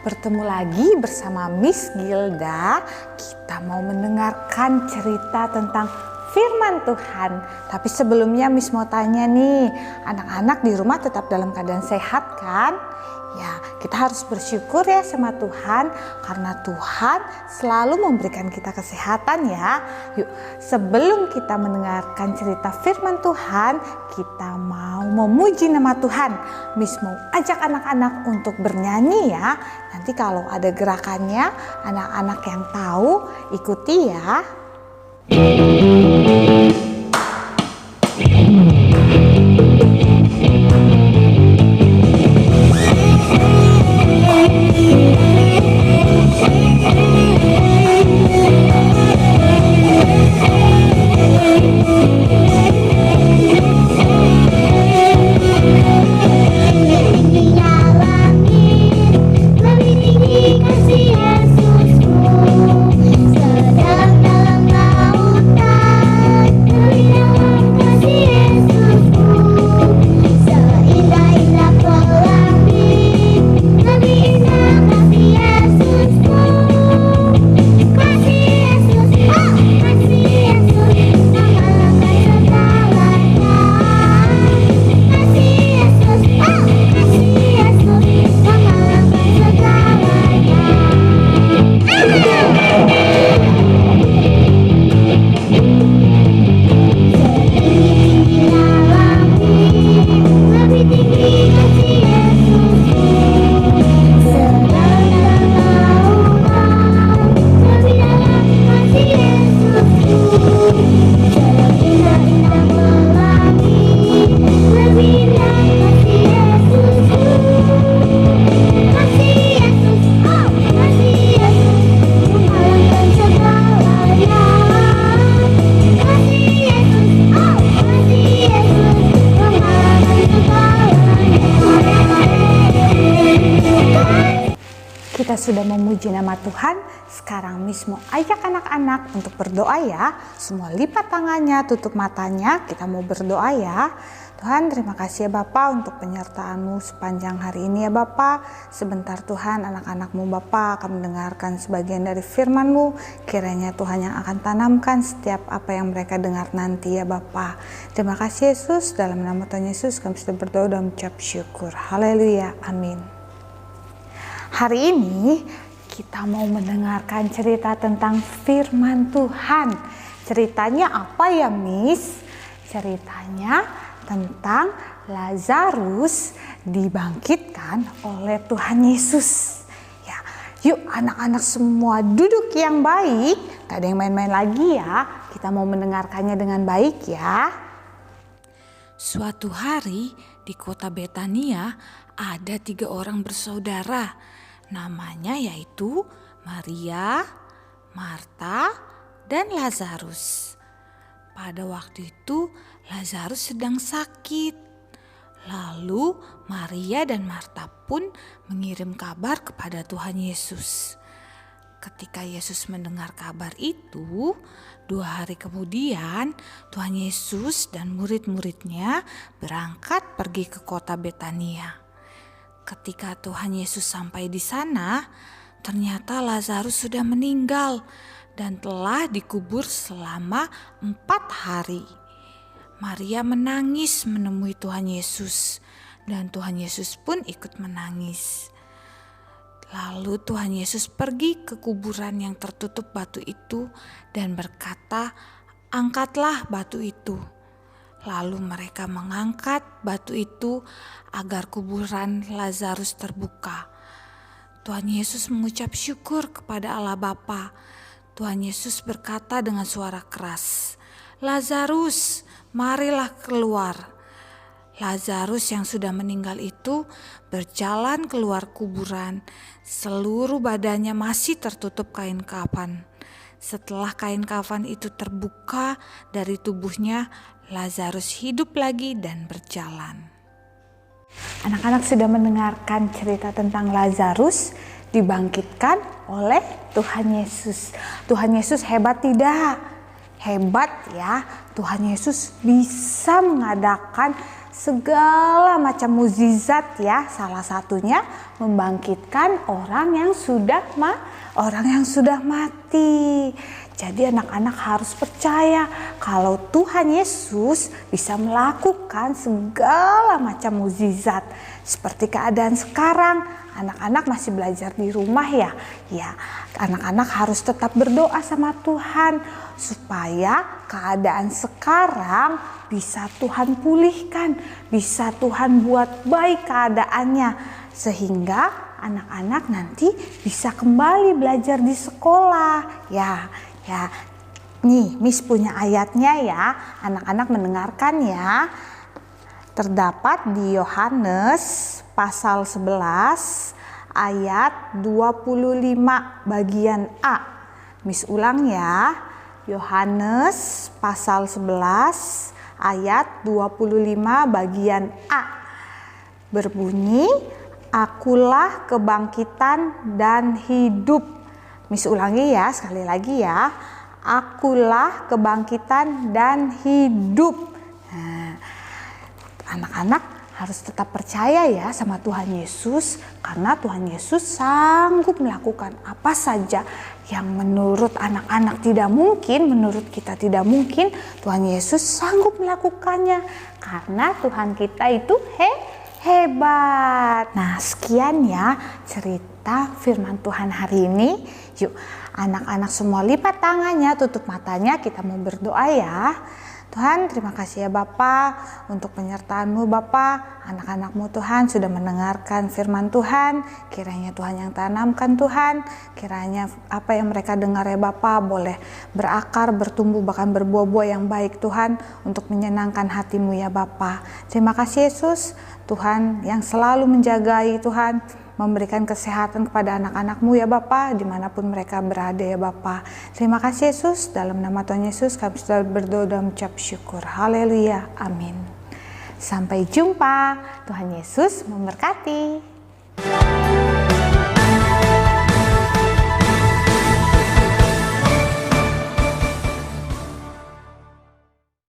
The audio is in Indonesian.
bertemu lagi bersama Miss Gilda. Kita mau mendengarkan cerita tentang firman Tuhan. Tapi sebelumnya Miss mau tanya nih, anak-anak di rumah tetap dalam keadaan sehat kan? Ya, kita harus bersyukur ya sama Tuhan karena Tuhan selalu memberikan kita kesehatan ya. Yuk, sebelum kita mendengarkan cerita firman Tuhan, kita mau memuji nama Tuhan. Miss mau ajak anak-anak untuk bernyanyi ya. Nanti kalau ada gerakannya, anak-anak yang tahu ikuti ya. Kita sudah memuji nama Tuhan. Sekarang Miss mau ajak anak-anak untuk berdoa ya. Semua lipat tangannya, tutup matanya. Kita mau berdoa ya. Tuhan, terima kasih ya Bapa untuk penyertaan-Mu sepanjang hari ini ya Bapa. Sebentar Tuhan, anak-anak-Mu Bapa akan mendengarkan sebagian dari firman-Mu. Kiranya Tuhan yang akan tanamkan setiap apa yang mereka dengar nanti ya Bapa. Terima kasih Yesus. Dalam nama Tuhan Yesus kami sudah berdoa dan mengucap syukur. Haleluya. Amin. Hari ini kita mau mendengarkan cerita tentang firman Tuhan. Ceritanya apa ya Miss? Ceritanya tentang Lazarus dibangkitkan oleh Tuhan Yesus. Ya, yuk anak-anak semua duduk yang baik. Gak ada yang main-main lagi ya. Kita mau mendengarkannya dengan baik ya. Suatu hari di kota Betania ada 3 orang bersaudara. Namanya yaitu Maria, Marta, dan Lazarus. Pada waktu itu Lazarus sedang sakit. Lalu Maria dan Marta pun mengirim kabar kepada Tuhan Yesus. Ketika Yesus mendengar kabar itu, 2 hari kemudian Tuhan Yesus dan murid-muridnya berangkat pergi ke kota Betania. Ketika Tuhan Yesus sampai di sana, ternyata Lazarus sudah meninggal dan telah dikubur selama 4 hari. Maria menangis menemui Tuhan Yesus dan Tuhan Yesus pun ikut menangis. Lalu Tuhan Yesus pergi ke kuburan yang tertutup batu itu dan berkata, "Angkatlah batu itu." Lalu mereka mengangkat batu itu agar kuburan Lazarus terbuka. Tuhan Yesus mengucap syukur kepada Allah Bapa. Tuhan Yesus berkata dengan suara keras, "Lazarus, marilah keluar." Lazarus yang sudah meninggal itu berjalan keluar kuburan. Seluruh badannya masih tertutup kain kafan. Setelah kain kafan itu terbuka dari tubuhnya, Lazarus hidup lagi dan berjalan. Anak-anak sudah mendengarkan cerita tentang Lazarus dibangkitkan oleh Tuhan Yesus. Tuhan Yesus hebat tidak? Hebat ya. Tuhan Yesus bisa mengadakan segala macam mukjizat ya. Salah satunya membangkitkan orang yang sudah mati. Jadi anak-anak harus percaya kalau Tuhan Yesus bisa melakukan segala macam mukjizat. Seperti keadaan sekarang, anak-anak masih belajar di rumah ya. Ya, anak-anak harus tetap berdoa sama Tuhan supaya keadaan sekarang bisa Tuhan pulihkan, bisa Tuhan buat baik keadaannya sehingga anak-anak nanti bisa kembali belajar di sekolah. Ya, nih Miss punya ayatnya ya, anak-anak mendengarkan ya. Terdapat di Yohanes pasal 11 ayat 25 bagian A. Miss ulang ya. Yohanes pasal 11 ayat 25 bagian A. Berbunyi, akulah kebangkitan dan hidup. Miss ulangi ya, sekali lagi ya. Akulah kebangkitan dan hidup. Nah, anak-anak harus tetap percaya ya sama Tuhan Yesus, karena Tuhan Yesus sanggup melakukan apa saja yang menurut anak-anak tidak mungkin, menurut kita tidak mungkin, Tuhan Yesus sanggup melakukannya karena Tuhan kita itu hebat. Nah, sekian ya cerita firman Tuhan hari ini. Yuk, anak-anak semua lipat tangannya, tutup matanya, kita mau berdoa ya. Tuhan, terima kasih ya Bapa untuk penyertaan-Mu Bapa. Anak-anak-Mu Tuhan sudah mendengarkan firman Tuhan. Kiranya Tuhan yang tanamkan Tuhan. Kiranya apa yang mereka dengar ya Bapa boleh berakar, bertumbuh, bahkan berbuah-buah yang baik Tuhan untuk menyenangkan hati-Mu ya Bapa. Terima kasih Yesus, Tuhan yang selalu menjagai Tuhan, memberikan kesehatan kepada anak-anak-Mu ya Bapa, dimanapun mereka berada ya Bapa. Terima kasih Yesus, dalam nama Tuhan Yesus kami sudah berdoa dan mengucap syukur. Haleluya, amin. Sampai jumpa, Tuhan Yesus memberkati.